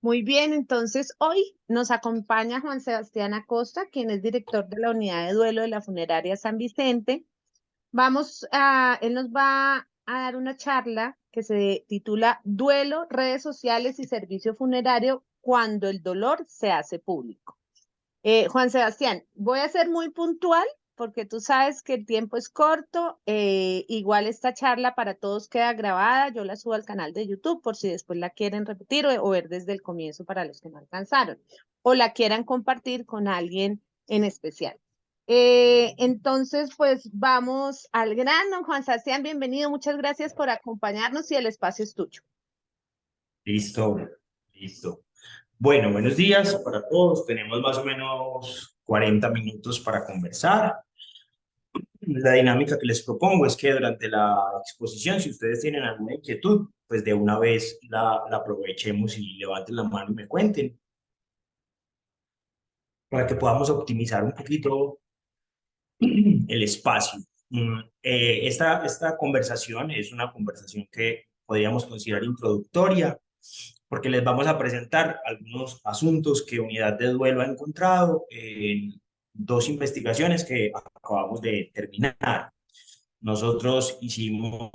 Muy bien, entonces hoy nos acompaña Juan Sebastián Acosta, quien es director de la unidad de duelo de la funeraria San Vicente. Él nos va a dar una charla que se titula Duelo, redes sociales y servicio funerario cuando el dolor se hace público. Juan Sebastián, voy a ser muy puntual porque tú sabes que el tiempo es corto. Igual esta charla para todos queda grabada. Yo la subo al canal de YouTube por si después la quieren repetir o ver desde el comienzo para los que no alcanzaron o la quieran compartir con alguien en especial. Entonces, pues vamos al grano. Juan Sebastián, bienvenido. Muchas gracias por acompañarnos y el espacio es tuyo. Listo, listo. Bueno, buenos días para todos. Tenemos más o menos 40 minutos para conversar. La dinámica que les propongo es que durante la exposición, si ustedes tienen alguna inquietud, pues de una vez la aprovechemos y levanten la mano y me cuenten para que podamos optimizar un poquito el espacio. Esta conversación es una conversación que podríamos considerar introductoria, porque les vamos a presentar algunos asuntos que Unidad de Duelo ha encontrado en dos investigaciones que acabamos de terminar. Nosotros hicimos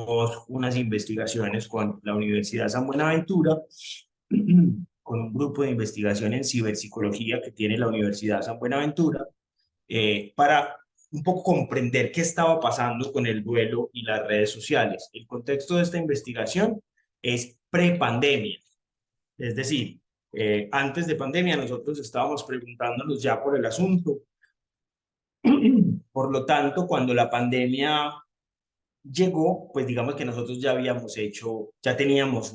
unas investigaciones con la Universidad San Buenaventura, con un grupo de investigación en ciberpsicología que tiene la Universidad San Buenaventura, para un poco comprender qué estaba pasando con el duelo y las redes sociales. El contexto de esta investigación es prepandemia, es decir, antes de pandemia nosotros estábamos preguntándonos ya por el asunto. Por lo tanto, cuando la pandemia llegó, pues digamos que nosotros ya habíamos hecho, ya teníamos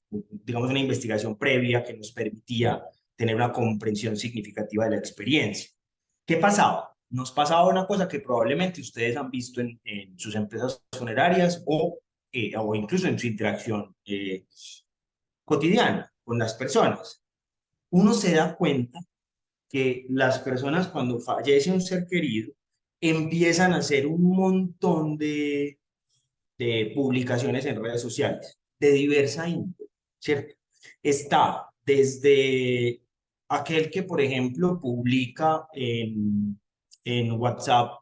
digamos, una investigación previa que nos permitía tener una comprensión significativa de la experiencia. ¿Qué pasaba? Nos pasaba una cosa que probablemente ustedes han visto en sus empresas funerarias o incluso en su interacción cotidiana con las personas. Uno se da cuenta que las personas cuando fallece un ser querido empiezan a hacer un montón de publicaciones en redes sociales de diversa índole, ¿cierto? Está desde aquel que, por ejemplo, publica en WhatsApp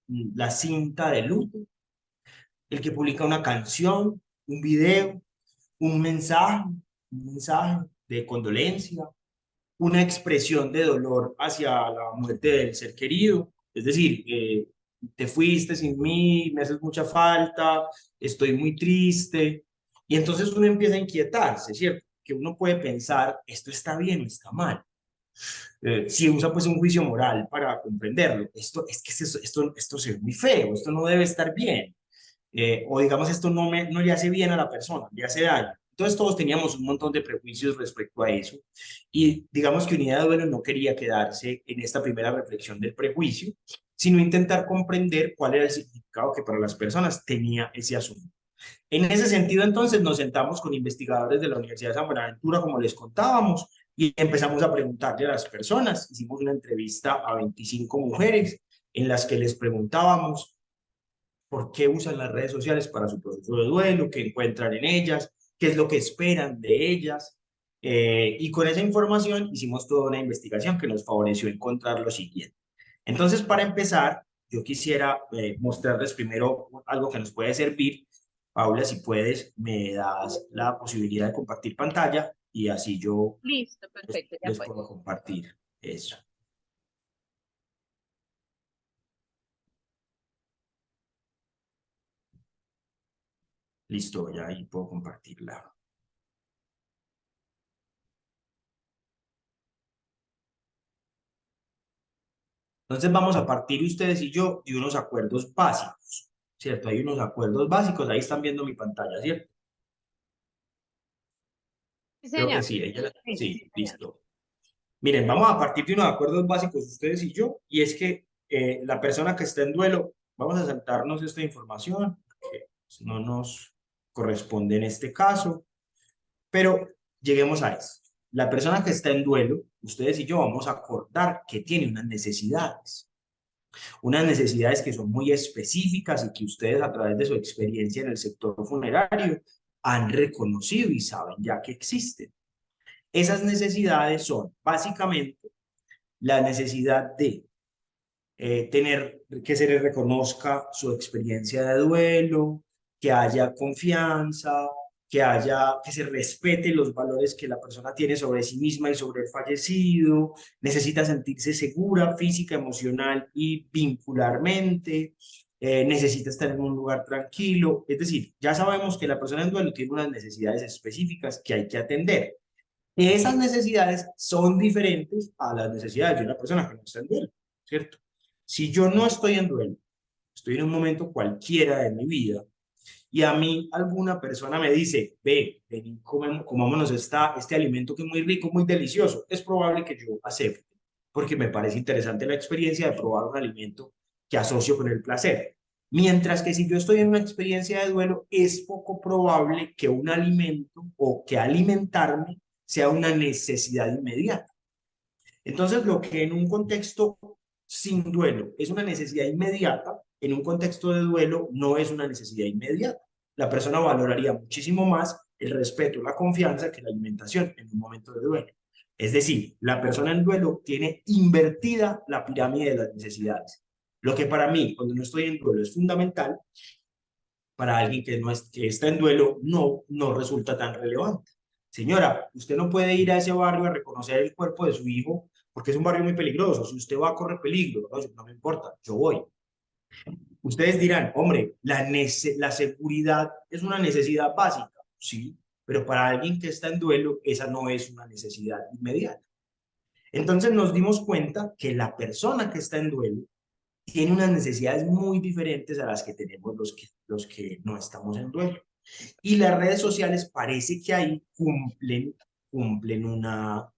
la cinta de luto, el que publica una canción, un video, un mensaje de condolencia, una expresión de dolor hacia la muerte del ser querido, es decir, te fuiste sin mí, me haces mucha falta, estoy muy triste, y entonces uno empieza a inquietarse, ¿cierto? Que uno puede pensar, esto está bien o está mal. Si usa pues un juicio moral para comprenderlo, esto se ve muy feo, esto no debe estar bien, o digamos esto no le hace bien a la persona, le hace daño. Entonces todos teníamos un montón de prejuicios respecto a eso y digamos que Unidad de Duelo no quería quedarse en esta primera reflexión del prejuicio, sino intentar comprender cuál era el significado que para las personas tenía ese asunto. En ese sentido, entonces, nos sentamos con investigadores de la Universidad de San Buenaventura, como les contábamos, y empezamos a preguntarle a las personas. Hicimos una entrevista a 25 mujeres en las que les preguntábamos por qué usan las redes sociales para su proceso de duelo, qué encuentran en ellas, qué es lo que esperan de ellas. Y con esa información hicimos toda una investigación que nos favoreció encontrar lo siguiente. Entonces, para empezar, yo quisiera mostrarles primero algo que nos puede servir. Paula, si puedes, me das la posibilidad de compartir pantalla y así yo Listo, perfecto, ya les fue. puedo compartir eso. Listo, ya ahí puedo compartirla. Entonces vamos a partir ustedes y yo de unos acuerdos básicos, ¿cierto? Hay unos acuerdos básicos, ahí están viendo mi pantalla, ¿cierto? Sí, Creo que señor. sí, Sí, sí, sí, señor. listo. Miren, vamos a partir de unos acuerdos básicos ustedes y yo, y es que la persona que está en duelo, vamos a saltarnos esta información, que no nos corresponde en este caso, pero lleguemos a esto. La persona que está en duelo, ustedes y yo vamos a acordar que tiene unas necesidades que son muy específicas y que ustedes a través de su experiencia en el sector funerario han reconocido y saben ya que existen. Esas necesidades son básicamente la necesidad de tener que se le reconozca su experiencia de duelo, que haya confianza, que se respete los valores que la persona tiene sobre sí misma y sobre el fallecido, necesita sentirse segura física, emocional y vincularmente, necesita estar en un lugar tranquilo, es decir, ya sabemos que la persona en duelo tiene unas necesidades específicas que hay que atender. Esas necesidades son diferentes a las necesidades de una persona que no está en duelo, ¿cierto? Si yo no estoy en duelo, estoy en un momento cualquiera de mi vida y a mí alguna persona me dice, ve, ven, comámonos este alimento que es muy rico, muy delicioso, es probable que yo acepte, porque me parece interesante la experiencia de probar un alimento que asocio con el placer. Mientras que si yo estoy en una experiencia de duelo, es poco probable que un alimento o que alimentarme sea una necesidad inmediata. Entonces, lo que en un contexto sin duelo es una necesidad inmediata, en un contexto de duelo no es una necesidad inmediata. La persona valoraría muchísimo más el respeto, la confianza que la alimentación en un momento de duelo. Es decir, la persona en duelo tiene invertida la pirámide de las necesidades. Lo que para mí, cuando no estoy en duelo, es fundamental, para alguien que, no es, que está en duelo, no resulta tan relevante. Señora, usted no puede ir a ese barrio a reconocer el cuerpo de su hijo porque es un barrio muy peligroso. Si usted va a correr peligro, no me importa, yo voy. Ustedes dirán, hombre, la seguridad es una necesidad básica, sí, pero para alguien que está en duelo, esa no es una necesidad inmediata. Entonces nos dimos cuenta que la persona que está en duelo tiene unas necesidades muy diferentes a las que tenemos los que no estamos en duelo. Y las redes sociales parece que ahí cumplen una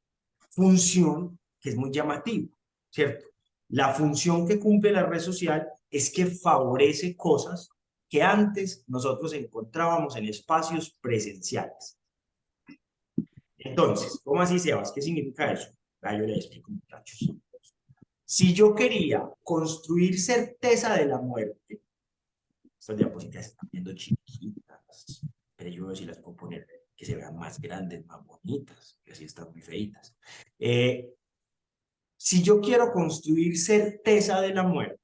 función que es muy llamativa, ¿cierto? La función que cumple la red social es que favorece cosas que antes nosotros encontrábamos en espacios presenciales. Entonces, ¿cómo así, Sebas? ¿Qué significa eso? Ah, yo le explico, muchachos. Si yo quería construir certeza de la muerte, estas diapositivas están viendo chiquitas, pero yo veo si las puedo poner que se vean más grandes, más bonitas, que así están muy feitas. Si yo quiero construir certeza de la muerte,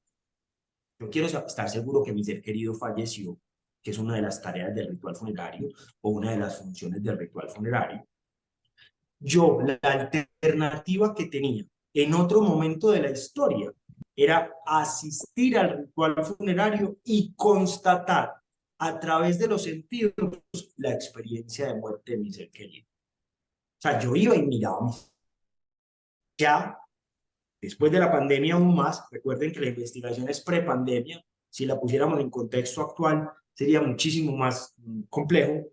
yo quiero estar seguro que mi ser querido falleció, que es una de las tareas del ritual funerario o una de las funciones del ritual funerario. Yo, la alternativa que tenía en otro momento de la historia era asistir al ritual funerario y constatar a través de los sentidos la experiencia de muerte de mi ser querido. O sea, yo iba y miraba. Ya después de la pandemia aún más, recuerden que la investigación es prepandemia, si la pusiéramos en contexto actual sería muchísimo más complejo,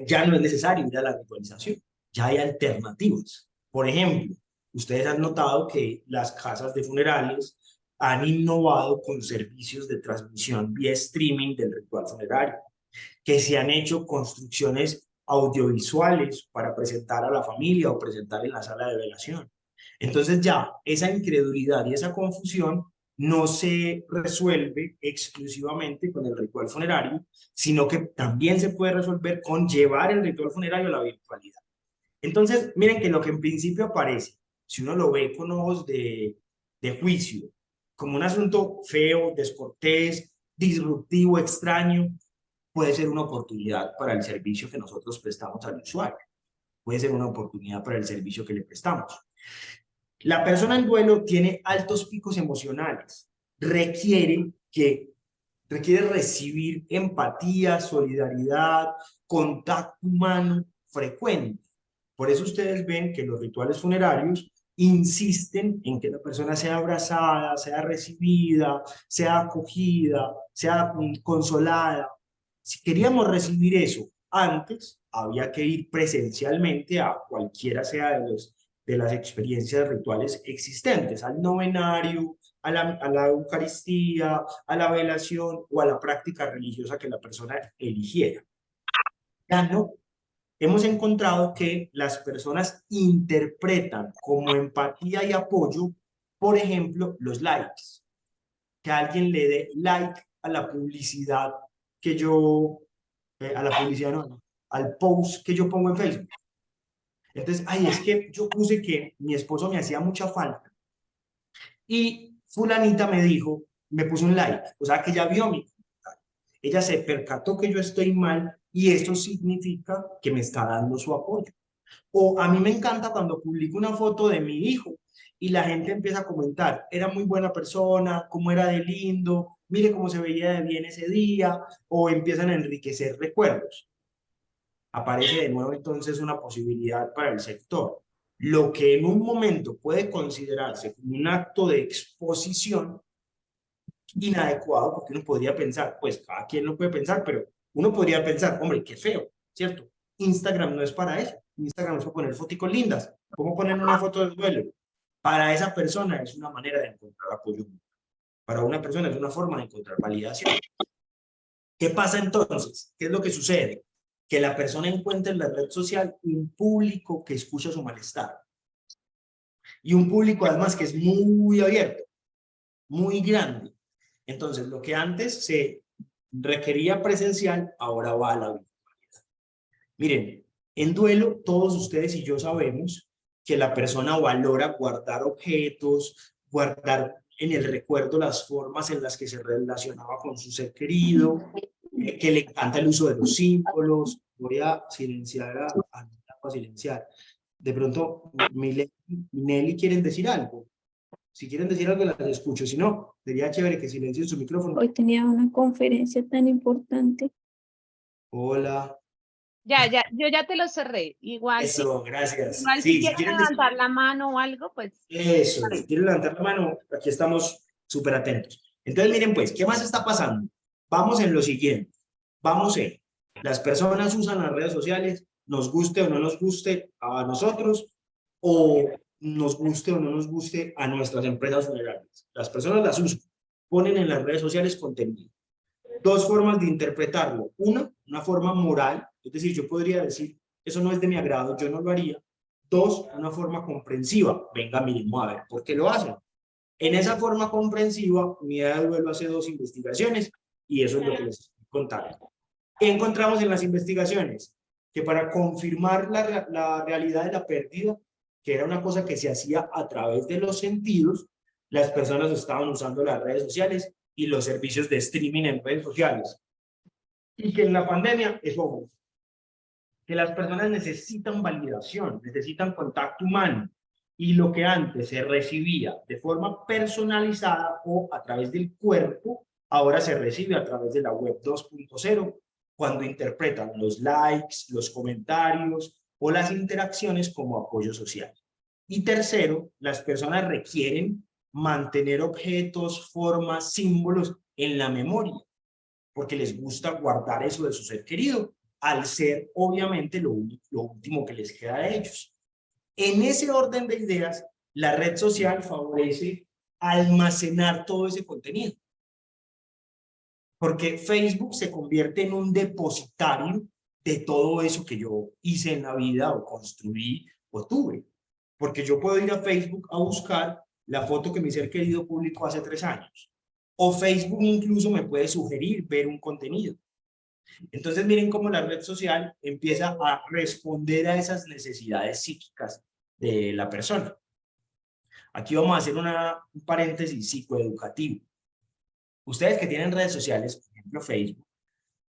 ya no es necesario ir a la virtualización, ya hay alternativas. Por ejemplo, ustedes han notado que las casas de funerales han innovado con servicios de transmisión vía streaming del ritual funerario, que se han hecho construcciones audiovisuales para presentar a la familia o presentar en la sala de velación. Entonces ya esa incredulidad y esa confusión no se resuelve exclusivamente con el ritual funerario, sino que también se puede resolver con llevar el ritual funerario a la virtualidad. Entonces, miren que lo que en principio aparece, si uno lo ve con ojos de juicio, como un asunto feo, descortés, disruptivo, extraño, puede ser una oportunidad para el servicio que nosotros prestamos al usuario. Puede ser una oportunidad para el servicio que le prestamos. La persona en duelo tiene altos picos emocionales. Requiere recibir empatía, solidaridad, contacto humano frecuente. Por eso ustedes ven que los rituales funerarios insisten en que la persona sea abrazada, sea recibida, sea acogida, sea consolada. Si queríamos recibir eso antes, había que ir presencialmente a cualquiera sea de las experiencias rituales existentes, al novenario, a la Eucaristía, a la velación o a la práctica religiosa que la persona eligiera. Ya no. Hemos encontrado que las personas interpretan como empatía y apoyo, por ejemplo, los likes. Que alguien le dé like a la publicidad que yo, a la publicidad no, al post que yo pongo en Facebook. Entonces, ay, es que yo puse que mi esposo me hacía mucha falta y fulanita me dijo, me puso un like, o sea que ya vio mi comentario. Ella se percató que yo estoy mal y eso significa que me está dando su apoyo. O a mí me encanta cuando publico una foto de mi hijo y la gente empieza a comentar, era muy buena persona, cómo era de lindo, mire cómo se veía de bien ese día, o empiezan a enriquecer recuerdos. Aparece de nuevo entonces una posibilidad para el sector. Lo que en un momento puede considerarse como un acto de exposición inadecuado, porque uno podría pensar, pues cada quien lo puede pensar, pero uno podría pensar, hombre, qué feo, ¿cierto? Instagram no es para eso. Instagram es para poner fotos lindas. ¿Cómo ponen una foto del duelo? Para esa persona es una manera de encontrar apoyo. Para una persona es una forma de encontrar validación. ¿Qué pasa entonces? ¿Qué es lo que sucede? Que la persona encuentra en la red social un público que escucha su malestar. Y un público además que es muy abierto, muy grande. Entonces, lo que antes se requería presencial, ahora va a la virtualidad. Miren, en duelo, todos ustedes y yo sabemos que la persona valora guardar objetos, guardar en el recuerdo las formas en las que se relacionaba con su ser querido, que le encanta el uso de los símbolos. Voy a silenciar a silenciar. De pronto, Milena y Nelly quieren decir algo. Si quieren decir algo, las escucho. Si no, sería chévere que silencien su micrófono. Hoy tenía una conferencia tan importante. Hola. Ya, yo ya te lo cerré. Eso, gracias. Igual si Sí, si quieren quieren decir levantar la mano o algo, pues. eso, Vale. si quieren levantar la mano, aquí estamos súper atentos. Entonces, miren, pues, ¿qué más está pasando? Vamos en lo siguiente. Vamos en, las personas usan las redes sociales, nos guste o no nos guste a nosotros, o nos guste o no nos guste a nuestras empresas funerarias. Las personas las usan, ponen en las redes sociales contenido. Dos formas de interpretarlo. Una forma moral, es decir, yo podría decir, eso no es de mi agrado, yo no lo haría. Dos, una forma comprensiva. Venga, miremos a ver por qué lo hacen. En esa forma comprensiva, Unidad de Duelo hace dos investigaciones y eso es lo que les estoy contando. ¿Qué encontramos en las investigaciones? Que para confirmar la realidad de la pérdida, que era una cosa que se hacía a través de los sentidos, las personas estaban usando las redes sociales y los servicios de streaming en redes sociales. Y que en la pandemia es obvio, que las personas necesitan validación, necesitan contacto humano. Y lo que antes se recibía de forma personalizada o a través del cuerpo, ahora se recibe a través de la web 2.0, cuando interpretan los likes, los comentarios o las interacciones como apoyo social. Y tercero, las personas requieren mantener objetos, formas, símbolos en la memoria, porque les gusta guardar eso de su ser querido, al ser obviamente lo último que les queda de ellos. En ese orden de ideas, la red social favorece almacenar todo ese contenido, porque Facebook se convierte en un depositario de todo eso que yo hice en la vida o construí o tuve, porque yo puedo ir a Facebook a buscar la foto que mi ser querido publicó hace 3 años, o Facebook incluso me puede sugerir ver un contenido. Entonces miren cómo la red social empieza a responder a esas necesidades psíquicas de la persona. Aquí vamos a hacer un paréntesis psicoeducativo. Ustedes que tienen redes sociales, por ejemplo Facebook,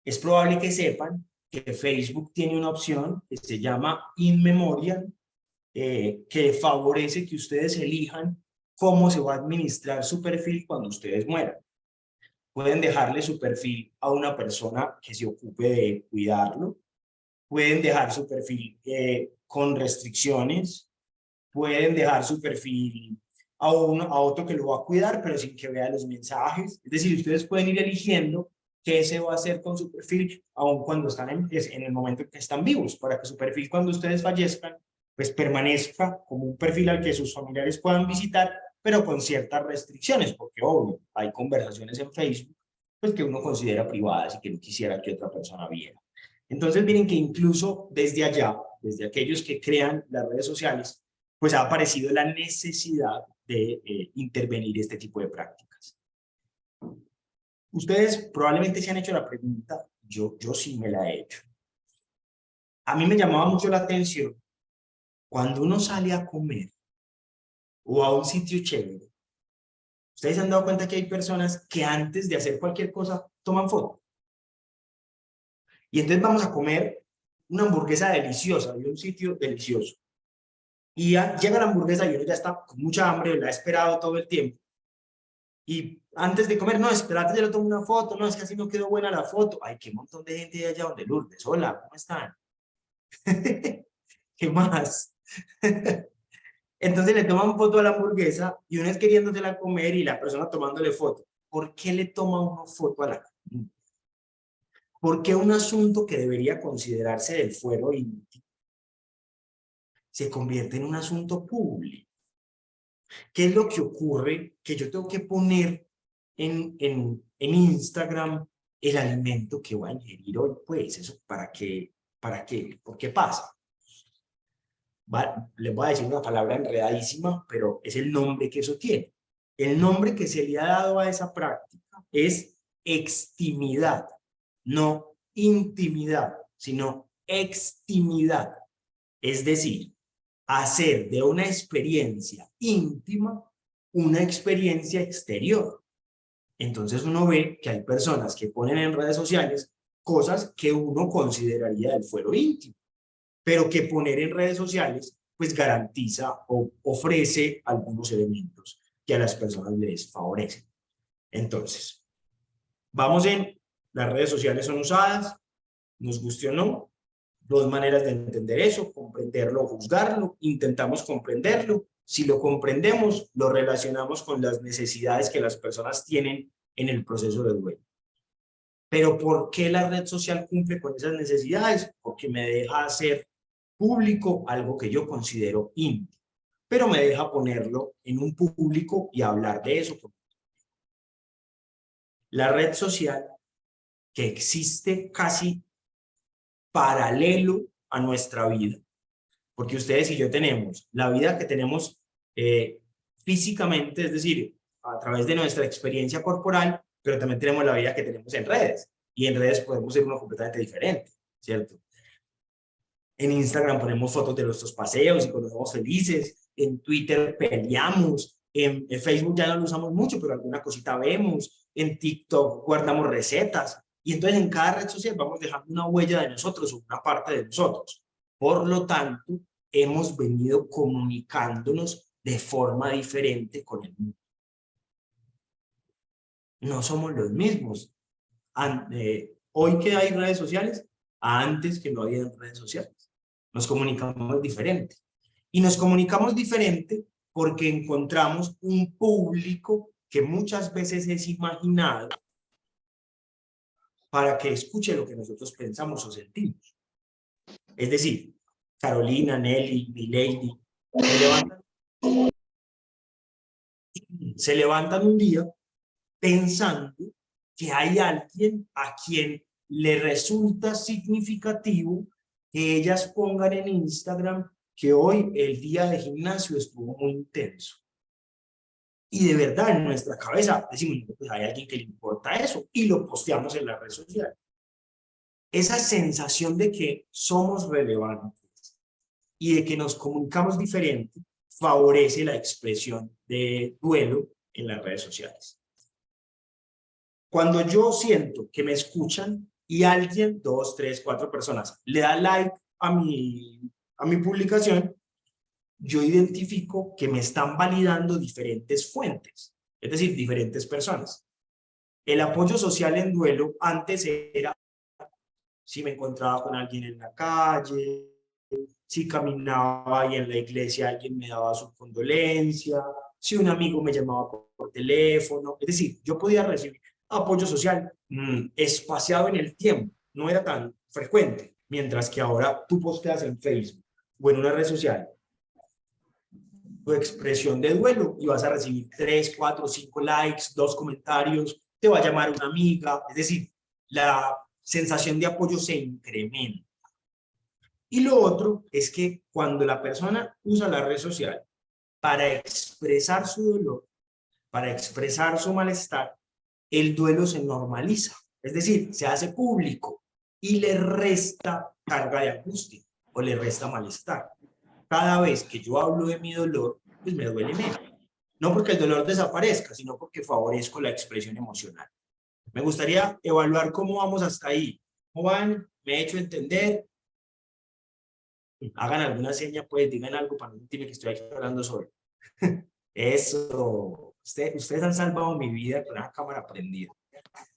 es probable que sepan que Facebook tiene una opción que se llama In Memoriam, que favorece que ustedes elijan cómo se va a administrar su perfil cuando ustedes mueran. Pueden dejarle su perfil a una persona que se ocupe de cuidarlo, pueden dejar su perfil con restricciones, pueden dejar su perfil a otro que lo va a cuidar, pero sin que vea los mensajes. Es decir, ustedes pueden ir eligiendo qué se va a hacer con su perfil, aun cuando están en el momento en que están vivos, para que su perfil cuando ustedes fallezcan, pues permanezca como un perfil al que sus familiares puedan visitar, pero con ciertas restricciones, porque obvio, hay conversaciones en Facebook pues que uno considera privadas y que no quisiera que otra persona viera. Entonces miren que incluso desde allá, desde aquellos que crean las redes sociales, pues ha aparecido la necesidad de intervenir este tipo de prácticas. Ustedes probablemente se han hecho la pregunta, yo sí me la he hecho. A mí me llamaba mucho la atención Cuando uno sale a comer o a un sitio chévere, ¿ustedes se han dado cuenta que hay personas que antes de hacer cualquier cosa toman foto? Y entonces vamos a comer una hamburguesa deliciosa de un sitio delicioso. Y ya llega la hamburguesa y uno ya está con mucha hambre, la ha esperado todo el tiempo. Y antes de comer, no, espérate, ya le tomo una foto, no, es que así no quedó buena la foto. Ay, qué montón de gente allá donde Lourdes. Hola, ¿cómo están? ¿Qué más? Entonces le toman foto a la hamburguesa y uno es queriéndosela comer y la persona tomándole foto. ¿Por qué le toma uno foto a la comida? ¿Por qué un asunto que debería considerarse del fuero íntimo se convierte en un asunto público? ¿Qué es lo que ocurre? Que yo tengo que poner en Instagram el alimento que voy a ingerir hoy, pues, ¿eso para qué? ¿Para qué? ¿Por qué pasa? Les voy a decir una palabra enredadísima, pero es el nombre que eso tiene. El nombre que se le ha dado a esa práctica es extimidad, no intimidad, sino extimidad. Es decir, hacer de una experiencia íntima una experiencia exterior. Entonces uno ve que hay personas que ponen en redes sociales cosas que uno consideraría del fuero íntimo, pero que poner en redes sociales pues garantiza o ofrece algunos elementos que a las personas les favorecen. Entonces, vamos en, las redes sociales son usadas, nos guste o no, dos maneras de entender eso, comprenderlo o juzgarlo, intentamos comprenderlo, si lo comprendemos, lo relacionamos con las necesidades que las personas tienen en el proceso de duelo. Pero ¿por qué la red social cumple con esas necesidades? Porque me deja hacer público algo que yo considero íntimo, pero me deja ponerlo en un público y hablar de eso. La red social, que existe casi paralelo a nuestra vida, porque ustedes y yo tenemos la vida que tenemos físicamente, es decir, a través de nuestra experiencia corporal, pero también tenemos la vida que tenemos en redes, y en redes podemos ser uno completamente diferente, ¿cierto? En Instagram ponemos fotos de nuestros paseos y cuando somos felices, en Twitter peleamos, en Facebook ya no lo usamos mucho, pero alguna cosita vemos, en TikTok guardamos recetas, y entonces en cada red social vamos dejando una huella de nosotros o una parte de nosotros. Por lo tanto, hemos venido comunicándonos de forma diferente con el mundo. No somos los mismos. Hoy que hay redes sociales, antes que no había redes sociales. Nos comunicamos diferente. Y nos comunicamos diferente porque encontramos un público que muchas veces es imaginado para que escuche lo que nosotros pensamos o sentimos. Es decir, Carolina, Nelly, Milady, se levantan un día pensando que hay alguien a quien le resulta significativo que ellas pongan en Instagram que hoy el día de gimnasio estuvo muy intenso. Y de verdad en nuestra cabeza decimos, pues hay alguien que le importa eso y lo posteamos en la red social. Esa sensación de que somos relevantes y de que nos comunicamos diferente favorece la expresión de duelo en las redes sociales. Cuando yo siento que me escuchan y alguien, 2, 3, 4 personas, le da like a mi publicación, yo identifico que me están validando diferentes fuentes, es decir, diferentes personas. El apoyo social en duelo antes era si me encontraba con alguien en la calle, si caminaba y en la iglesia alguien me daba su condolencia, si un amigo me llamaba por teléfono, es decir, yo podía recibir apoyo social espaciado en el tiempo, no era tan frecuente, mientras que ahora tú posteas en Facebook o en una red social tu expresión de duelo y vas a recibir 3, 4, 5 likes, 2 comentarios, te va a llamar una amiga, es decir, la sensación de apoyo se incrementa. Y lo otro es que cuando la persona usa la red social para expresar su dolor, para expresar su malestar, el duelo se normaliza, es decir, se hace público y le resta carga de angustia o le resta malestar. cada vez que yo hablo de mi dolor, pues me duele menos. No porque el dolor desaparezca, sino porque favorezco la expresión emocional. Me gustaría evaluar cómo vamos hasta ahí. ¿Cómo van? ¿Me he hecho entender? Hagan alguna seña, pues digan algo para no sentirme que estoy aquí hablando solo. Eso. Ustedes han salvado mi vida con una cámara prendida.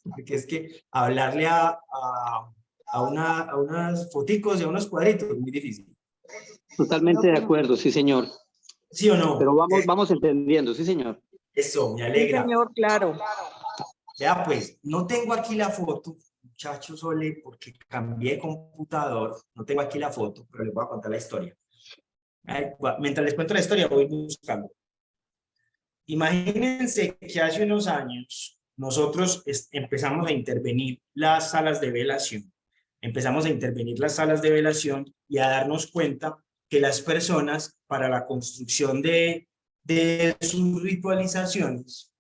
Porque es que hablarle a unas foticos y a unos cuadritos es muy difícil. Totalmente de acuerdo, sí, señor. ¿Sí o no? Pero vamos entendiendo, sí, señor. Eso, me Sí, alegra. señor, claro. Ya pues, no tengo aquí la foto, muchachos, Sole, porque cambié de computador. No tengo aquí la foto, pero les voy a contar la historia. Mientras les cuento la historia, voy buscando. Imagínense que hace unos años nosotros empezamos a intervenir las salas de velación. Empezamos a intervenir las salas de velación y a darnos cuenta que las personas, para la construcción de sus ritualizaciones,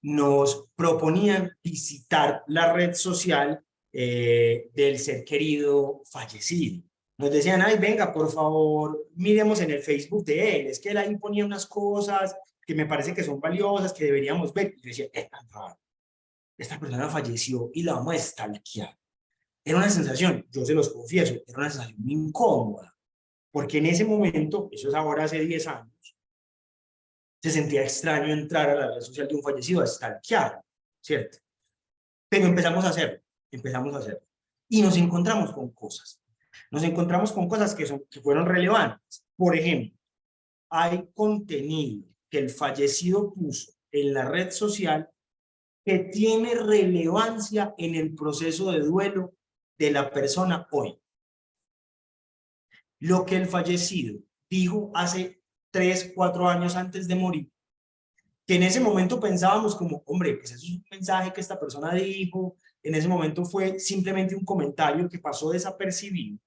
nos proponían visitar la red social del ser querido fallecido. Nos decían, ay, venga, por favor, miremos en el Facebook de él. Es que él ahí ponía unas cosas que me parece que son valiosas, que deberíamos ver. Y yo decía, esta persona falleció y la vamos a stalkear. Era una sensación, yo se los confieso, era una sensación muy incómoda. Porque en ese momento, eso es ahora hace 10 años, se sentía extraño entrar a la red social de un fallecido a stalkear, ¿cierto? Pero empezamos a hacerlo. Y nos encontramos con cosas. Nos encontramos con cosas que fueron relevantes. Por ejemplo, hay contenido que el fallecido puso en la red social que tiene relevancia en el proceso de duelo de la persona hoy. Lo que el fallecido dijo hace 3, 4 años antes de morir, que en ese momento pensábamos como, hombre, pues eso es un mensaje que esta persona dijo, en ese momento fue simplemente un comentario que pasó desapercibido.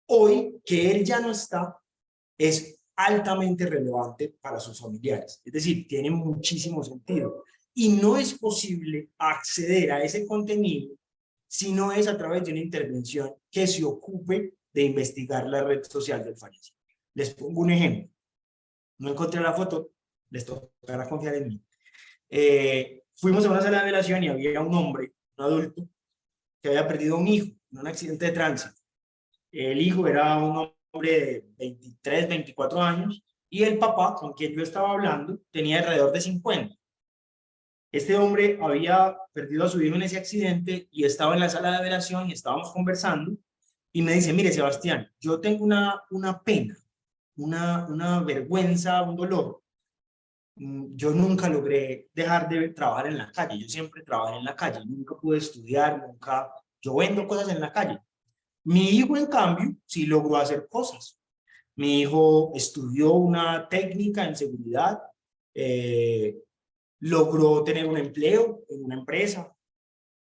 Hoy, que él ya no está, es altamente relevante para sus familiares. Es decir, tiene muchísimo sentido. Y no es posible acceder a ese contenido si no es a través de una intervención que se ocupe de investigar la red social del fallecido. Les pongo un ejemplo. No encontré la foto, les tocará confiar en mí. Fuimos a una sala de velación y había un hombre, un adulto, que había perdido un hijo en un accidente de tránsito. El hijo era un hombre de 23, 24 años y el papá, con quien yo estaba hablando, tenía alrededor de 50. Este hombre había perdido a su hijo en ese accidente y estaba en la sala de velación y estábamos conversando y me dice, mire Sebastián, yo tengo una pena, una vergüenza, un dolor. Yo nunca logré dejar de trabajar en la calle, yo siempre trabajé en la calle, nunca pude estudiar, yo vendo cosas en la calle. Mi hijo, en cambio, sí logró hacer cosas. Mi hijo estudió una técnica en seguridad, logró tener un empleo en una empresa,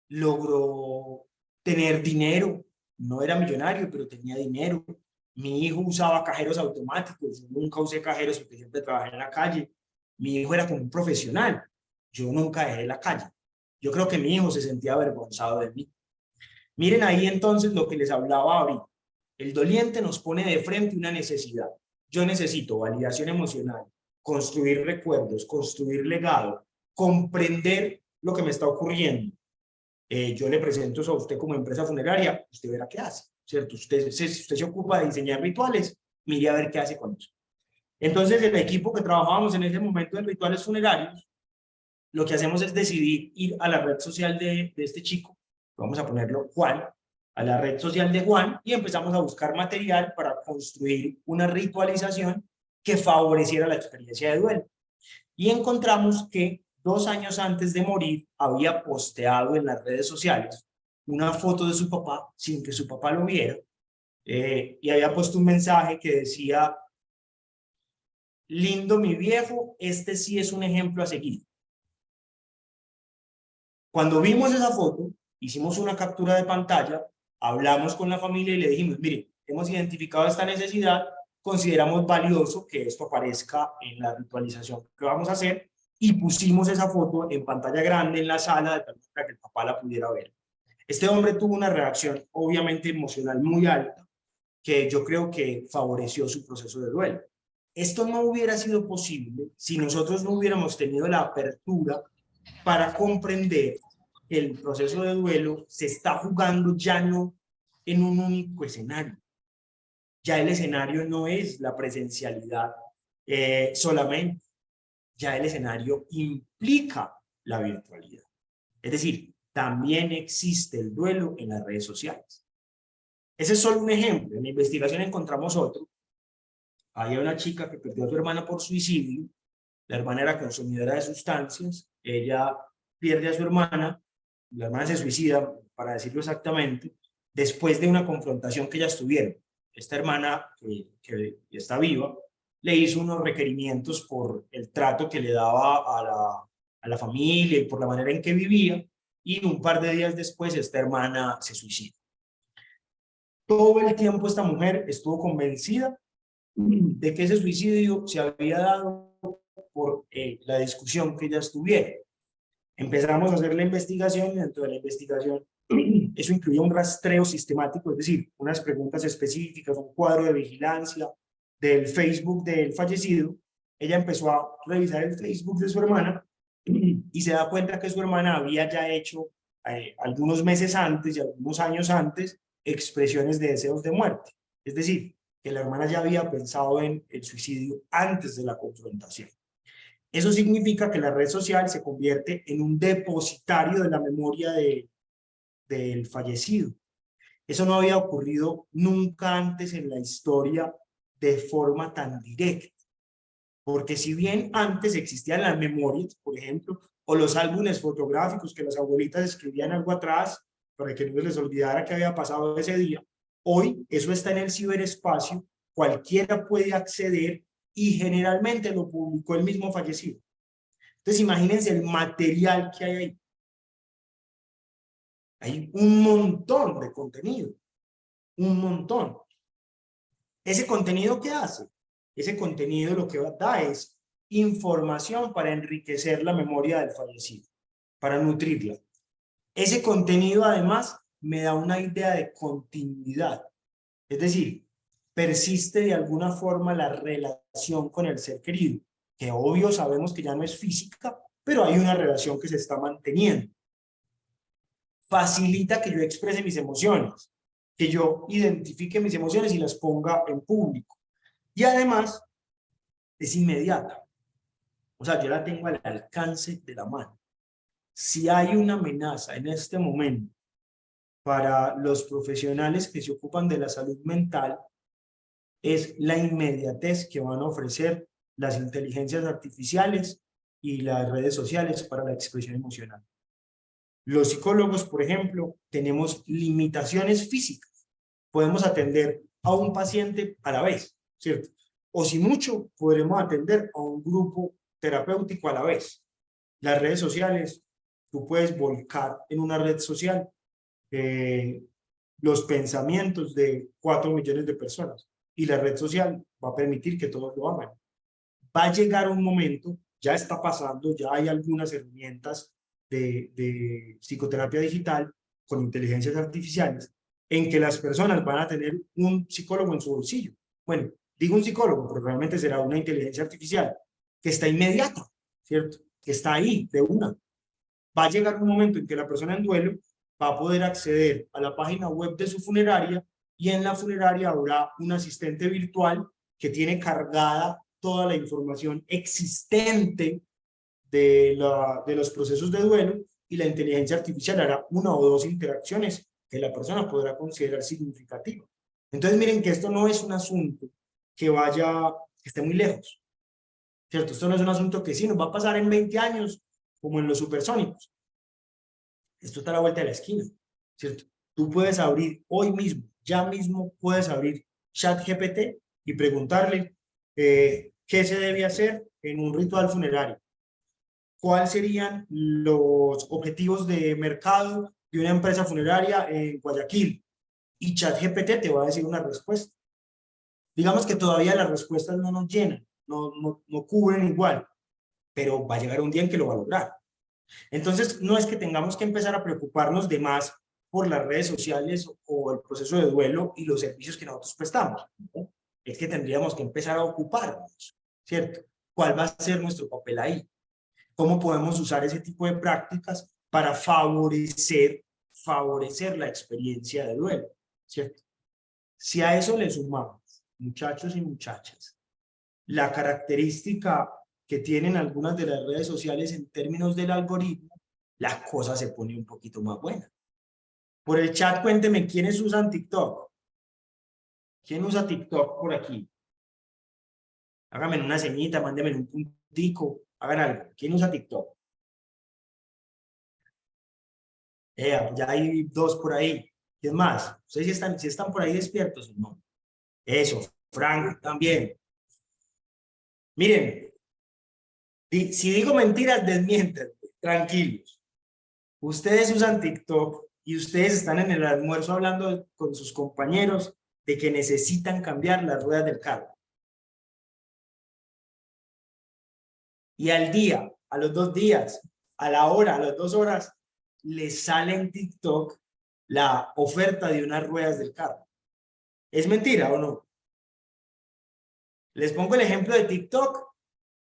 logró tener dinero, no era millonario, pero tenía dinero. Mi hijo usaba cajeros automáticos, yo nunca usé cajeros porque siempre trabajé en la calle. Mi hijo era como un profesional, yo nunca dejé la calle. Yo creo que mi hijo se sentía avergonzado de mí. Miren ahí entonces lo que les hablaba ahorita. El doliente nos pone de frente una necesidad. Yo necesito validación emocional, construir recuerdos, construir legado, comprender lo que me está ocurriendo. Yo le presento eso a usted como empresa funeraria, usted verá qué hace, ¿cierto? Usted se ocupa de diseñar rituales, mire a ver qué hace con eso. Entonces, el equipo que trabajábamos en ese momento en rituales funerarios, lo que hacemos es decidir ir a la red social de este chico, vamos a ponerlo Juan, a la red social de Juan y empezamos a buscar material para construir una ritualización que favoreciera la experiencia de duelo. Y encontramos que 2 años antes de morir había posteado en las redes sociales una foto de su papá sin que su papá lo viera y había puesto un mensaje que decía: lindo mi viejo, este sí es un ejemplo a seguir. Cuando vimos esa foto, hicimos una captura de pantalla, hablamos con la familia y le dijimos: mire, hemos identificado esta necesidad, consideramos valioso que esto aparezca en la ritualización que vamos a hacer, y pusimos esa foto en pantalla grande en la sala de tal manera que el papá la pudiera ver. Este hombre tuvo una reacción obviamente emocional muy alta, que yo creo que favoreció su proceso de duelo. Esto no hubiera sido posible si nosotros no hubiéramos tenido la apertura para comprender que el proceso de duelo se está jugando ya no en un único escenario. Ya el escenario no es la presencialidad solamente, ya el escenario implica la virtualidad. Es decir, también existe el duelo en las redes sociales. Ese es solo un ejemplo. En la investigación encontramos otro. Había una chica que perdió a su hermana por suicidio. La hermana era consumidora de sustancias. Ella pierde a su hermana. La hermana se suicida, para decirlo exactamente, después de una confrontación que ellas tuvieron. Esta hermana, que está viva, le hizo unos requerimientos por el trato que le daba a la familia y por la manera en que vivía. Y un par de días después, esta hermana se suicida. Todo el tiempo esta mujer estuvo convencida de que ese suicidio se había dado por la discusión que ellas tuvieron. Empezamos a hacer la investigación y dentro de la investigación eso incluía un rastreo sistemático, es decir, unas preguntas específicas, un cuadro de vigilancia del Facebook del fallecido. Ella empezó a revisar el Facebook de su hermana y se da cuenta que su hermana había ya hecho algunos meses antes y algunos años antes expresiones de deseos de muerte. Es decir, que la hermana ya había pensado en el suicidio antes de la confrontación. Eso significa que la red social se convierte en un depositario de la memoria del fallecido. Eso no había ocurrido nunca antes en la historia de forma tan directa. Porque si bien antes existían las memorias, por ejemplo, o los álbumes fotográficos que las abuelitas escribían algo atrás para que no se les olvidara que había pasado ese día, hoy eso está en el ciberespacio, cualquiera puede acceder y generalmente lo publicó el mismo fallecido. Entonces imagínense el material que hay ahí. Hay un montón de contenido, un montón. ¿Ese contenido qué hace? Ese contenido lo que da es información para enriquecer la memoria del fallecido, para nutrirla. Ese contenido además me da una idea de continuidad, es decir, persiste de alguna forma la relación con el ser querido, que obvio sabemos que ya no es física, pero hay una relación que se está manteniendo. Facilita que yo exprese mis emociones, que yo identifique mis emociones y las ponga en público. Y además es inmediata. O sea, yo la tengo al alcance de la mano. Si hay una amenaza en este momento para los profesionales que se ocupan de la salud mental, es la inmediatez que van a ofrecer las inteligencias artificiales y las redes sociales para la expresión emocional. Los psicólogos, por ejemplo, tenemos limitaciones físicas. Podemos atender a un paciente a la vez, ¿cierto? O si mucho, podremos atender a un grupo terapéutico a la vez. Las redes sociales, tú puedes volcar en una red social los pensamientos de 4 millones de personas y la red social va a permitir que todos lo hagan. Va a llegar un momento, ya está pasando, ya hay algunas herramientas de psicoterapia digital con inteligencias artificiales en que las personas van a tener un psicólogo en su bolsillo. Bueno, digo un psicólogo, pero realmente será una inteligencia artificial que está inmediata, ¿cierto? Que está ahí, de una. Va a llegar un momento en que la persona en duelo va a poder acceder a la página web de su funeraria y en la funeraria habrá un asistente virtual que tiene cargada toda la información existente de los procesos de duelo y la inteligencia artificial hará 1 o 2 interacciones que la persona podrá considerar significativas. Entonces miren que esto no es un asunto que esté muy lejos, ¿cierto? Esto no es un asunto que sí nos va a pasar en 20 años como en los supersónicos. Esto está a la vuelta de la esquina, ¿cierto? Tú puedes abrir hoy mismo, ya mismo puedes abrir ChatGPT y preguntarle qué se debe hacer en un ritual funerario. ¿Cuáles serían los objetivos de mercado de una empresa funeraria en Guayaquil? Y ChatGPT te va a decir una respuesta. Digamos que todavía las respuestas no nos llenan, no cubren igual, pero va a llegar un día en que lo va a lograr. Entonces, no es que tengamos que empezar a preocuparnos de más por las redes sociales o el proceso de duelo y los servicios que nosotros prestamos, ¿no? Es que tendríamos que empezar a ocuparnos, ¿cierto? ¿Cuál va a ser nuestro papel ahí? ¿Cómo podemos usar ese tipo de prácticas para favorecer la experiencia de duelo, ¿cierto? Si a eso le sumamos, muchachos y muchachas, la característica que tienen algunas de las redes sociales en términos del algoritmo, la cosa se pone un poquito más buena. Por el chat, cuéntenme, ¿quiénes usan TikTok? ¿Quién usa TikTok por aquí? Háganme una ceñita, mándenme un puntico, hagan algo. ¿Quién usa TikTok? Ya hay dos por ahí. ¿Quién más? ¿Ustedes si están por ahí despiertos o no? Eso, Frank también. Miren, si digo mentiras, desmienten, tranquilos. Ustedes usan TikTok y ustedes están en el almuerzo hablando con sus compañeros de que necesitan cambiar las ruedas del carro. Y al día, a los 2 días, a la hora, a las 2 horas, les sale en TikTok la oferta de unas ruedas del carro. ¿Es mentira o no? Les pongo el ejemplo de TikTok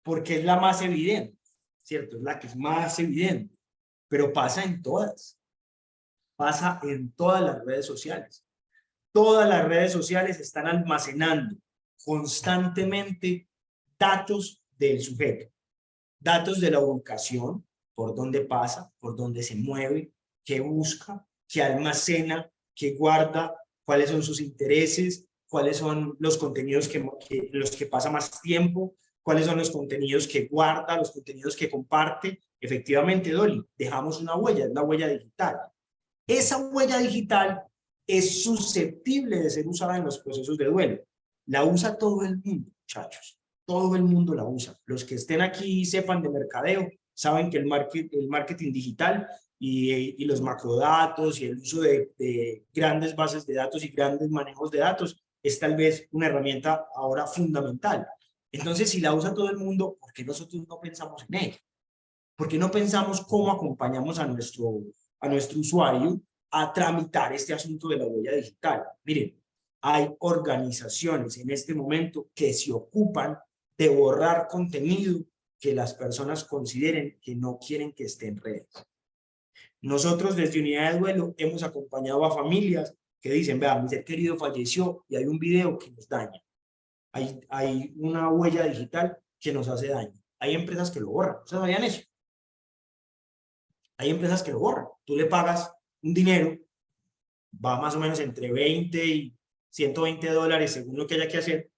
porque es la más evidente, ¿cierto? Es la que es más evidente, pero pasa en todas. Pasa en todas las redes sociales. Todas las redes sociales están almacenando constantemente datos del sujeto. Datos de la ubicación, por dónde pasa, por dónde se mueve, qué busca, qué almacena, qué guarda, cuáles son sus intereses, cuáles son los contenidos los que pasa más tiempo, cuáles son los contenidos que guarda, los contenidos que comparte. Efectivamente, Dolly, dejamos una huella, es la huella digital. Esa huella digital es susceptible de ser usada en los procesos de duelo. La usa todo el mundo, muchachos. Todo el mundo la usa. Los que estén aquí y sepan de mercadeo, saben que el marketing digital y los macrodatos y el uso de grandes bases de datos y grandes manejos de datos es tal vez una herramienta ahora fundamental. Entonces, si la usa todo el mundo, ¿por qué nosotros no pensamos en ella? ¿Por qué no pensamos cómo acompañamos a nuestro usuario a tramitar este asunto de la huella digital? Miren, hay organizaciones en este momento que se ocupan de borrar contenido que las personas consideren que no quieren que esté en redes. Nosotros desde Unidad de Duelo hemos acompañado a familias que dicen, vea, mi ser querido falleció y hay un video que nos daña. Hay una huella digital que nos hace daño. Hay empresas que lo borran. ¿Ustedes sabían eso? Hay empresas que lo borran. Tú le pagas un dinero, va más o menos entre 20 y $120 según lo que haya que hacer,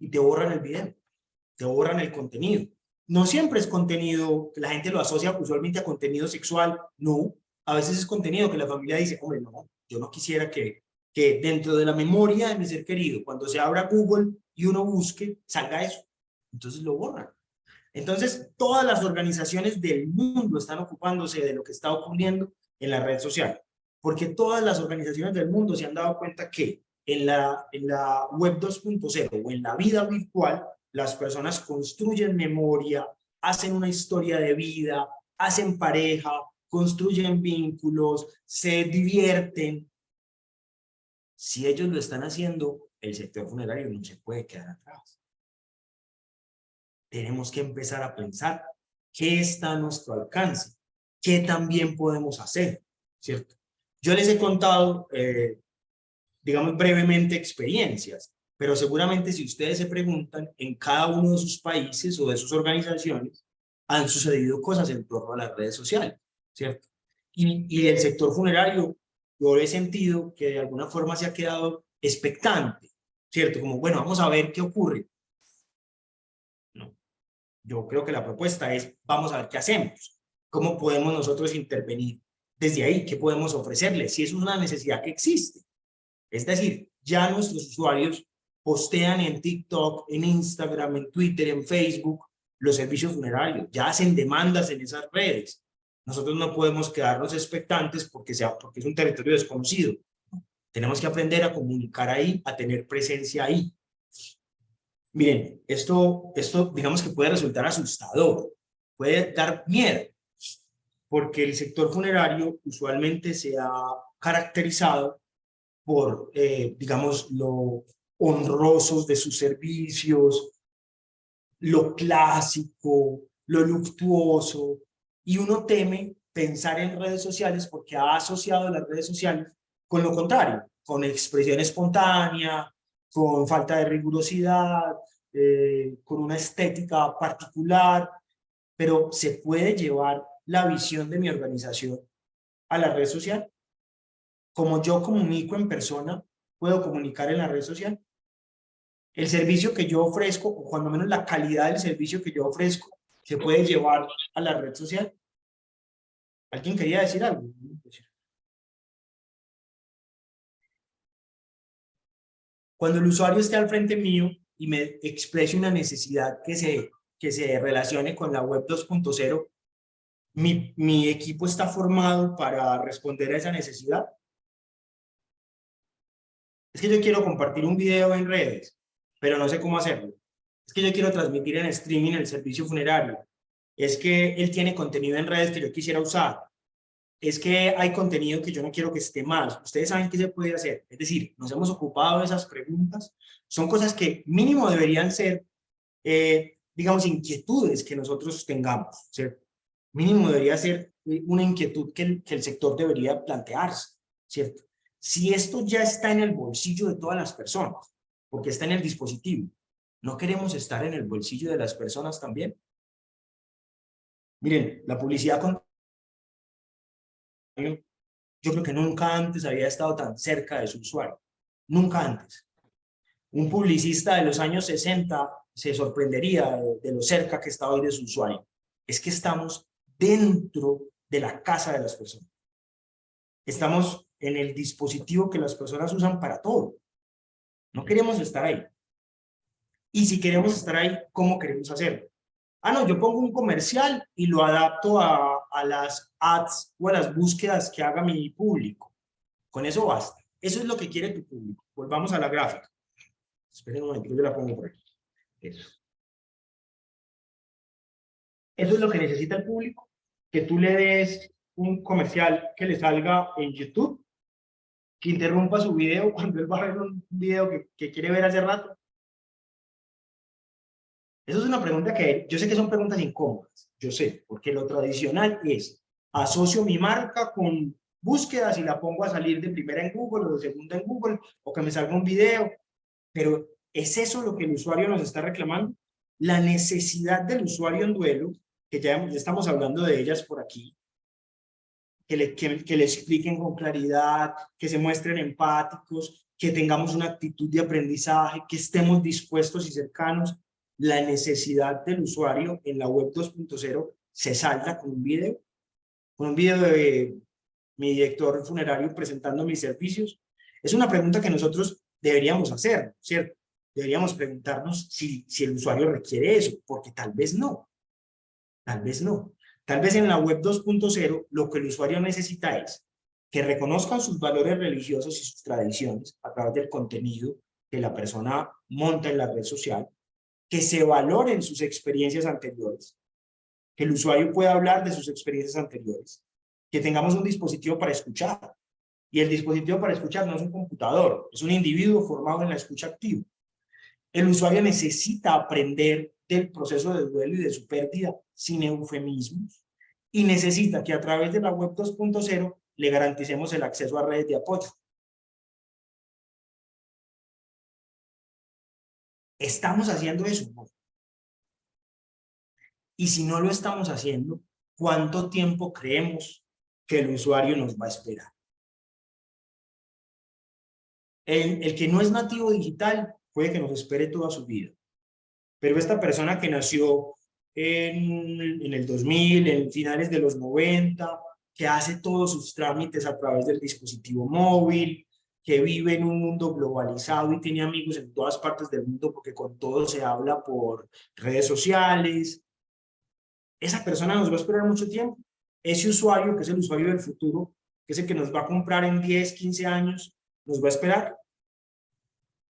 y te borran el video, te borran el contenido. No siempre es contenido que la gente lo asocia usualmente a contenido sexual, no. A veces es contenido que la familia dice, hombre, no, yo no quisiera que dentro de la memoria de mi ser querido, cuando se abra Google y uno busque, salga eso. Entonces lo borran. Entonces, todas las organizaciones del mundo están ocupándose de lo que está ocurriendo en la red social, porque todas las organizaciones del mundo se han dado cuenta que en la web 2.0 o en la vida virtual, las personas construyen memoria, hacen una historia de vida, hacen pareja, construyen vínculos, se divierten. Si ellos lo están haciendo, el sector funerario no se puede quedar atrás. Tenemos que empezar a pensar qué está a nuestro alcance, qué también podemos hacer, ¿cierto? Yo les he contado, digamos brevemente, experiencias, pero seguramente si ustedes se preguntan, en cada uno de sus países o de sus organizaciones han sucedido cosas en torno a las redes sociales, ¿cierto? Y el sector funerario, yo he sentido que de alguna forma se ha quedado expectante, ¿cierto? Como, bueno, vamos a ver qué ocurre. No. Yo creo que la propuesta es, vamos a ver qué hacemos, cómo podemos nosotros intervenir desde ahí, qué podemos ofrecerles, si es una necesidad que existe. Es decir, ya nuestros usuarios postean en TikTok, en Instagram, en Twitter, en Facebook, los servicios funerarios, ya hacen demandas en esas redes. Nosotros no podemos quedarnos expectantes porque es un territorio desconocido. Tenemos que aprender a comunicar ahí, a tener presencia ahí. Miren, esto digamos que puede resultar asustador, puede dar miedo, porque el sector funerario usualmente se ha caracterizado por, digamos, lo honrosos de sus servicios, lo clásico, lo luctuoso, y uno teme pensar en redes sociales porque ha asociado las redes sociales con lo contrario, con expresión espontánea, con falta de rigurosidad, con una estética particular, pero ¿se puede llevar la visión de mi organización a la red social? Como yo comunico en persona, ¿puedo comunicar en la red social? El servicio que yo ofrezco, o cuando menos la calidad del servicio que yo ofrezco, ¿se puede llevar a la red social? ¿Alguien quería decir algo? Cuando el usuario esté al frente mío y me exprese una necesidad que se relacione con la web 2.0, mi equipo está formado para responder a esa necesidad. Es que yo quiero compartir un video en redes, pero no sé cómo hacerlo. Es que yo quiero transmitir en streaming el servicio funerario. Es que él tiene contenido en redes que yo quisiera usar. Es que hay contenido que yo no quiero que esté mal. Ustedes saben qué se puede hacer. Es decir, nos hemos ocupado de esas preguntas. Son cosas que mínimo deberían ser, digamos, inquietudes que nosotros tengamos, ¿cierto? Mínimo debería ser una inquietud que el sector debería plantearse, ¿cierto? Si esto ya está en el bolsillo de todas las personas, porque está en el dispositivo, ¿no queremos estar en el bolsillo de las personas también? Miren, la publicidad con... Yo creo que nunca antes había estado tan cerca de su usuario. Nunca antes. Un publicista de los años 60 se sorprendería de lo cerca que está hoy de su usuario. Es que estamos dentro de la casa de las personas. Estamos en el dispositivo que las personas usan para todo. No queremos estar ahí. Y si queremos estar ahí, ¿cómo queremos hacerlo? Ah, no, yo pongo un comercial y lo adapto a las ads o a las búsquedas que haga mi público. Con eso basta. Eso es lo que quiere tu público. Volvamos a la gráfica. Esperen un momento, yo la pongo por aquí. Eso. Eso es lo que necesita el público. Que tú le des un comercial que le salga en YouTube, que interrumpa su video cuando él va a ver un video que quiere ver hace rato. Eso es una pregunta que yo sé que son preguntas incómodas, yo sé, porque lo tradicional es asocio mi marca con búsquedas y la pongo a salir de primera en Google o de segunda en Google o que me salga un video, pero ¿es eso lo que el usuario nos está reclamando? La necesidad del usuario en duelo, que ya estamos hablando de ellas por aquí, que le expliquen con claridad, que se muestren empáticos, que tengamos una actitud de aprendizaje, que estemos dispuestos y cercanos. La necesidad del usuario en la web 2.0 se salda con un video de mi director funerario presentando mis servicios. Es una pregunta que nosotros deberíamos hacer, ¿cierto? Deberíamos preguntarnos si el usuario requiere eso, porque tal vez no. Tal vez no. Tal vez en la web 2.0 lo que el usuario necesita es que reconozcan sus valores religiosos y sus tradiciones a través del contenido que la persona monta en la red social, que se valoren sus experiencias anteriores, que el usuario pueda hablar de sus experiencias anteriores, que tengamos un dispositivo para escuchar. Y el dispositivo para escuchar no es un computador, es un individuo formado en la escucha activa. El usuario necesita aprender del proceso de duelo y de su pérdida sin eufemismos y necesita que a través de la web 2.0 le garanticemos el acceso a redes de apoyo. ¿Estamos haciendo eso? Y si no lo estamos haciendo, ¿cuánto tiempo creemos que el usuario nos va a esperar? El que no es nativo digital puede que nos espere toda su vida. Pero esta persona que nació en el 2000, en finales de los 90, que hace todos sus trámites a través del dispositivo móvil, que vive en un mundo globalizado y tiene amigos en todas partes del mundo porque con todo se habla por redes sociales, esa persona nos va a esperar mucho tiempo. Ese usuario, que es el usuario del futuro, que es el que nos va a comprar en 10, 15 años, nos va a esperar.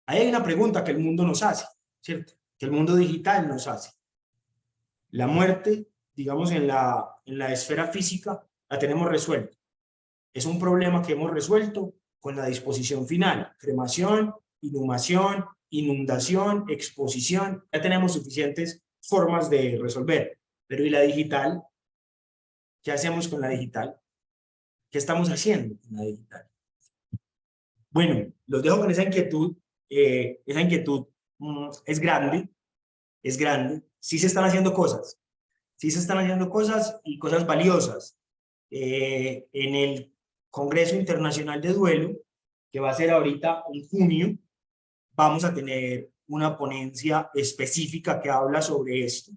Ahí hay una pregunta que el mundo nos hace, ¿cierto? Que el mundo digital nos hace. ¿La muerte digamos, en la esfera física, la tenemos resuelta. Es un problema que hemos resuelto con la disposición final: cremación, inhumación, inundación, exposición. Ya tenemos suficientes formas de resolver. Pero ¿y la digital? ¿Qué hacemos con la digital? ¿Qué estamos haciendo con la digital? Bueno, los dejo con esa inquietud. Esa inquietud es grande, es grande. Sí se están haciendo cosas. Sí se están haciendo cosas y cosas valiosas. En el Congreso Internacional de Duelo, que va a ser ahorita en junio, vamos a tener una ponencia específica que habla sobre esto.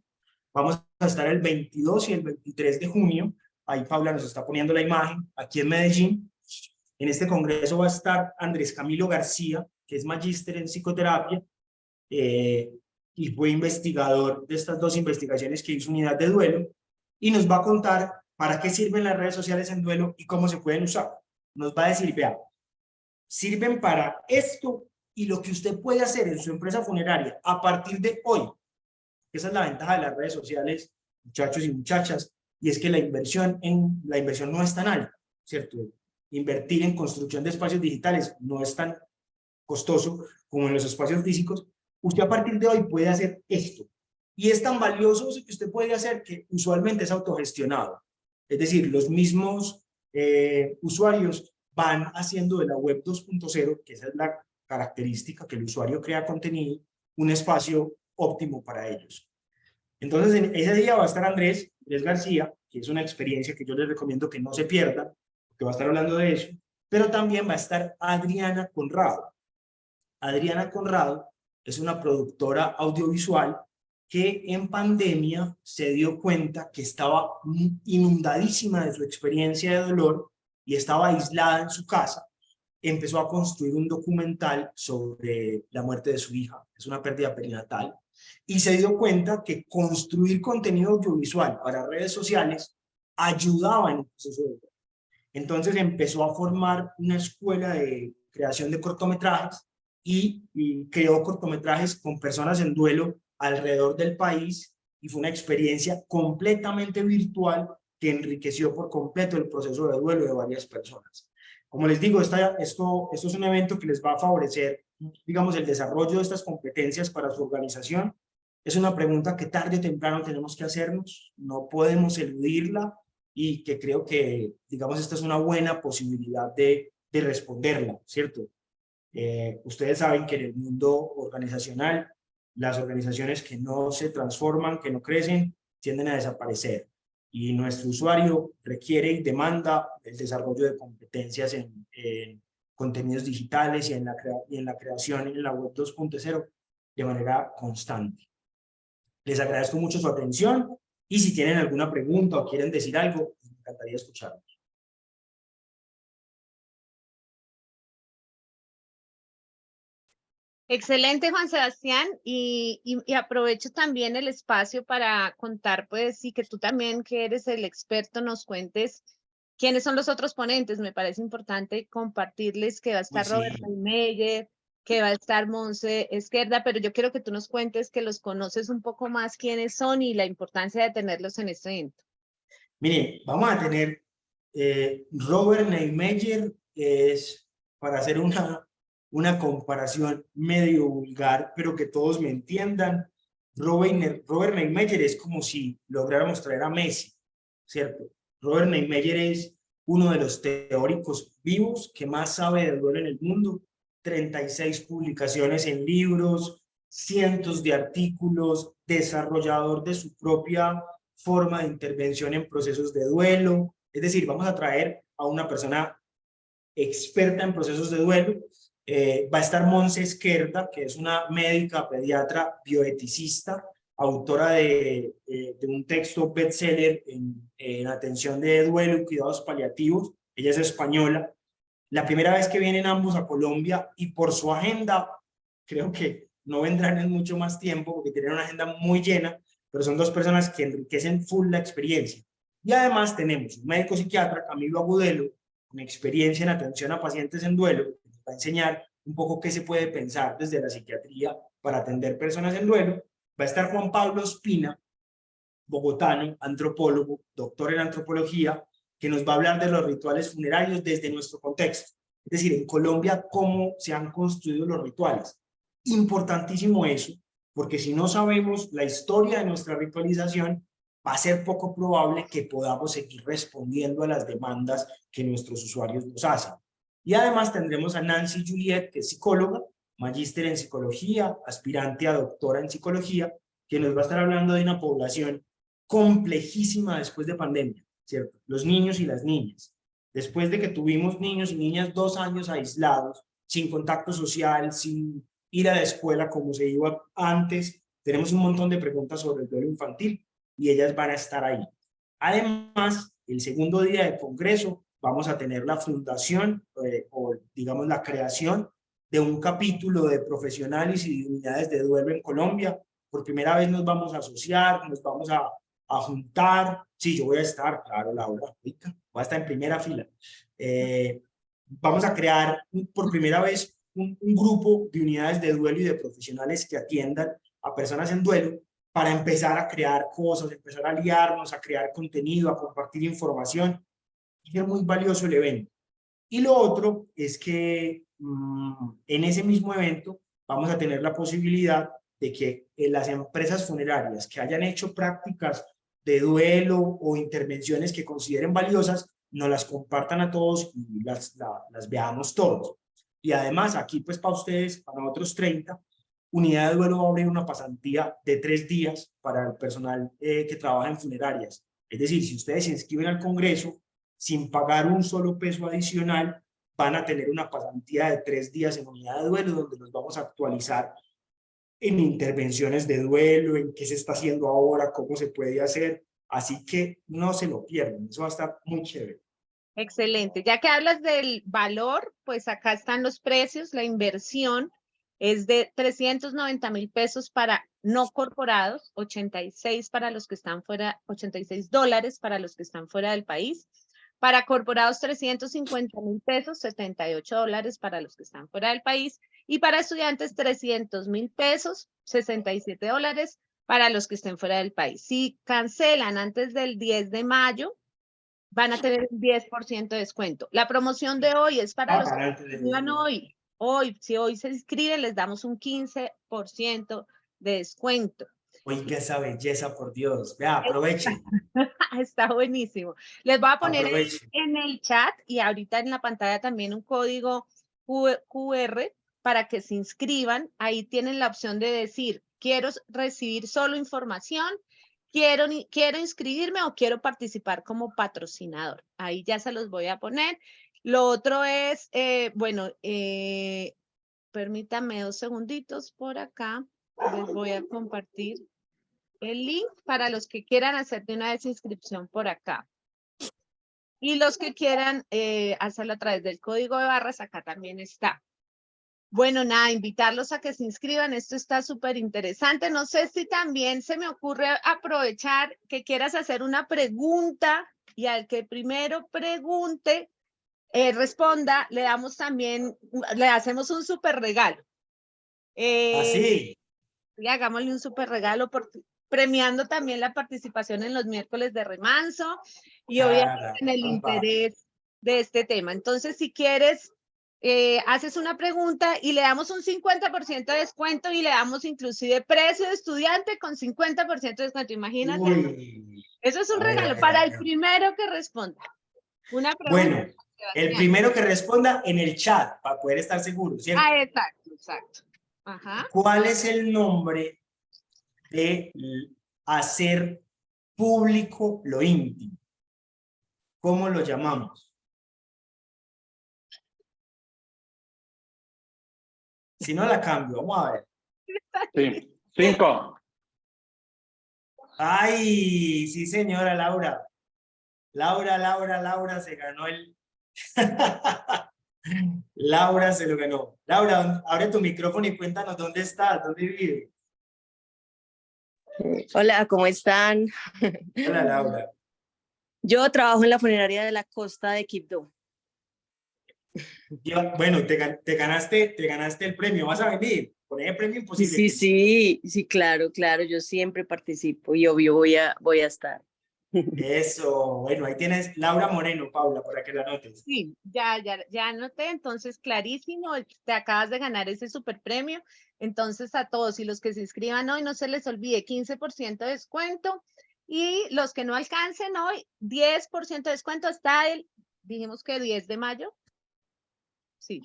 Vamos a estar el 22 y el 23 de junio. Ahí Paula nos está poniendo la imagen, aquí en Medellín. En este congreso va a estar Andrés Camilo García, que es magíster en psicoterapia, y fue investigador de estas dos investigaciones que hizo Unidad de Duelo, y nos va a contar para qué sirven las redes sociales en duelo y cómo se pueden usar. Nos va a decir, vea, sirven para esto y lo que usted puede hacer en su empresa funeraria a partir de hoy. Esa es la ventaja de las redes sociales, muchachos y muchachas, y es que la inversión no es tan alta, ¿cierto? Invertir en construcción de espacios digitales no es tan costoso como en los espacios físicos. Usted a partir de hoy puede hacer esto, y es tan valioso que usted puede hacer que usualmente es autogestionado. Es decir, los mismos usuarios van haciendo de la web 2.0, que esa es la característica, que el usuario crea contenido, un espacio óptimo para ellos. Entonces, en ese día va a estar Andrés García, que es una experiencia que yo les recomiendo que no se pierdan, que va a estar hablando de eso, pero también va a estar Adriana Conrado. Adriana Conrado es una productora audiovisual que en pandemia se dio cuenta que estaba inundadísima de su experiencia de dolor y estaba aislada en su casa. Empezó a construir un documental sobre la muerte de su hija. Es una pérdida perinatal. Y se dio cuenta que construir contenido audiovisual para redes sociales ayudaba en el proceso de duelo. Entonces empezó a formar una escuela de creación de cortometrajes y creó cortometrajes con personas en duelo alrededor del país, y fue una experiencia completamente virtual que enriqueció por completo el proceso de duelo de varias personas. Como les digo, esto es un evento que les va a favorecer, digamos, el desarrollo de estas competencias para su organización. Es una pregunta que tarde o temprano tenemos que hacernos, no podemos eludirla, y que creo que, digamos, esta es una buena posibilidad de responderla, ¿cierto? Ustedes saben que en el mundo organizacional, las organizaciones que no se transforman, que no crecen, tienden a desaparecer. Y nuestro usuario requiere y demanda el desarrollo de competencias en contenidos digitales y en la creación en la web 2.0 de manera constante. Les agradezco mucho su atención, y si tienen alguna pregunta o quieren decir algo, me encantaría escucharlos. Excelente, Juan Sebastián, y aprovecho también el espacio para contar, pues, sí, que tú también, que eres el experto, nos cuentes quiénes son los otros ponentes. Me parece importante compartirles que va a estar Robert Meyer, que va a estar Monse Esquerda, pero yo quiero que tú nos cuentes, que los conoces un poco más, quiénes son y la importancia de tenerlos en este evento. Miren, vamos a tener Robert Neymeyer, es, para hacer una comparación medio vulgar, pero que todos me entiendan, Robert Neymeyer es como si lográramos traer a Messi, ¿cierto? Robert Neymeyer es uno de los teóricos vivos que más sabe de duelo en el mundo, 36 publicaciones en libros, cientos de artículos, desarrollador de su propia forma de intervención en procesos de duelo. Es decir, vamos a traer a una persona experta en procesos de duelo. Va a estar Monse Esquerda, que es una médica, pediatra, bioeticista, autora de un texto bestseller en atención de duelo y cuidados paliativos. Ella es española. La primera vez que vienen ambos a Colombia, y por su agenda, creo que no vendrán en mucho más tiempo porque tienen una agenda muy llena, pero son dos personas que enriquecen full la experiencia. Y además tenemos un médico psiquiatra, Camilo Agudelo, con experiencia en atención a pacientes en duelo, que nos va a enseñar un poco qué se puede pensar desde la psiquiatría para atender personas en duelo. Va a estar Juan Pablo Espina, bogotano, antropólogo, doctor en antropología, que nos va a hablar de los rituales funerarios desde nuestro contexto. Es decir, en Colombia, cómo se han construido los rituales. Importantísimo eso, porque si no sabemos la historia de nuestra ritualización, va a ser poco probable que podamos seguir respondiendo a las demandas que nuestros usuarios nos hacen. Y además tendremos a Nancy Juliet, que es psicóloga, magíster en psicología, aspirante a doctora en psicología, que nos va a estar hablando de una población complejísima después de pandemia, ¿cierto? Los niños y las niñas. Después de que tuvimos niños y niñas 2 años aislados, sin contacto social, sin ir a la escuela como se iba antes, tenemos un montón de preguntas sobre el duelo infantil y ellas van a estar ahí. Además, el segundo día de congreso vamos a tener la fundación o digamos la creación de un capítulo de profesionales y de unidades de duelo en Colombia. Por primera vez nos vamos a asociar, nos vamos a juntar. Sí, yo voy a estar, claro, Laura, voy a estar en primera fila. Vamos a crear por primera vez un grupo de unidades de duelo y de profesionales que atiendan a personas en duelo para empezar a crear cosas, empezar a aliarnos, a crear contenido, a compartir información. Y es muy valioso el evento. Y lo otro es que en ese mismo evento vamos a tener la posibilidad de que las empresas funerarias que hayan hecho prácticas de duelo o intervenciones que consideren valiosas, nos las compartan a todos y las veamos todos. Y además aquí pues para ustedes, para otros 30, Unidad de Duelo va a abrir una pasantía de 3 días para el personal que trabaja en funerarias. Es decir, si ustedes se inscriben al congreso sin pagar un solo peso adicional, van a tener una pasantía de 3 días en Unidad de Duelo, donde los vamos a actualizar en intervenciones de duelo, en qué se está haciendo ahora, cómo se puede hacer. Así que no se lo pierdan, eso va a estar muy chévere. Excelente. Ya que hablas del valor, pues acá están los precios. La inversión es de 390.000 pesos para no corporados, 86 para los que están fuera, $86 para los que están fuera del país. Para corporados, 350.000 pesos, $78 para los que están fuera del país. Y para estudiantes, 300.000 pesos, $67 para los que estén fuera del país. Si cancelan antes del 10 de mayo, van a tener un 10% de descuento. La promoción de hoy es para los que se inscriban hoy. Hoy, si hoy se inscriben, les damos un 15% de descuento. Oiga esa belleza, por Dios. Vea, aprovechen. Está buenísimo. Les voy a poner Aprovechen. en el chat y ahorita en la pantalla también un código QR para que se inscriban. Ahí tienen la opción de decir, quiero recibir solo información, quiero inscribirme o quiero participar como patrocinador. Ahí ya se los voy a poner. Lo otro es, permítanme 2 segunditos por acá. Les voy a compartir el link para los que quieran hacer de una vez inscripción por acá. Y los que quieran hacerlo a través del código de barras, acá también está. Bueno, nada, invitarlos a que se inscriban. Esto está súper interesante. No sé si también se me ocurre aprovechar que quieras hacer una pregunta y al que primero pregunte, responda, le hacemos un súper regalo. Así. Y hagámosle un súper regalo premiando también la participación en los miércoles de remanso y obviamente en el interés de este tema. Entonces, si quieres, haces una pregunta y le damos un 50% de descuento y le damos inclusive precio de estudiante con 50% de descuento. Imagínate. Uy. Eso es un regalo para el primero que responda. Una pregunta. Bueno, el primero que responda en el chat para poder estar seguro, ¿cierto? Ah, exacto. Ajá. ¿Cuál es el nombre de hacer público lo íntimo? ¿Cómo lo llamamos? Si no la cambio, vamos a ver. Sí. 5. Ay, sí señora Laura. Laura se ganó el... Laura se lo ganó. Laura, abre tu micrófono y cuéntanos dónde estás, dónde vives. Hola, ¿cómo están? Hola, Laura. Yo trabajo en la funeraria de la costa de Quibdó. Bueno, te ganaste el premio. ¿Vas a venir? Con ese premio imposible. Sí, sí, claro, yo siempre participo y obvio voy a estar. Eso, bueno, ahí tienes Laura Moreno, Paula, para que la anotes. Sí, ya anoté, entonces clarísimo, te acabas de ganar ese super premio. Entonces a todos y los que se inscriban hoy, no se les olvide 15% de descuento y los que no alcancen hoy, 10% de descuento hasta dijimos que 10 de mayo. Sí.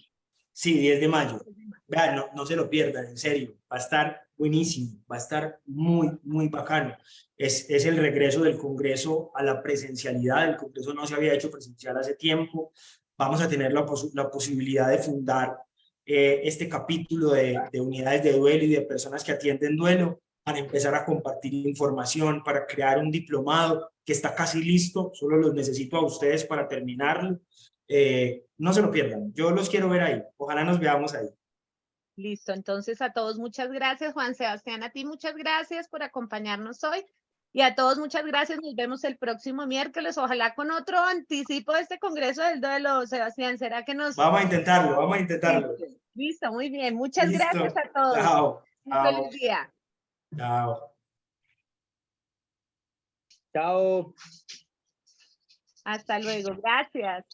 Sí, 10 de mayo. Vean, no se lo pierdan, en serio. Va a estar buenísimo, va a estar muy bacano. Es el regreso del Congreso a la presencialidad. El Congreso no se había hecho presencial hace tiempo. Vamos a tener la posibilidad de fundar este capítulo de unidades de duelo y de personas que atienden duelo para empezar a compartir información, para crear un diplomado que está casi listo. Solo los necesito a ustedes para terminarlo. No se lo pierdan, yo los quiero ver ahí, ojalá nos veamos ahí. Listo, entonces a todos muchas gracias, Juan Sebastián, a ti muchas gracias por acompañarnos hoy y a todos muchas gracias, nos vemos el próximo miércoles, ojalá con otro anticipo de este Congreso del Duelo, Sebastián, ¿será que nos... Vamos a intentarlo. Listo, muy bien, muchas Listo. gracias a todos. Chao. Un feliz día. Chao. Chao. Hasta luego, gracias.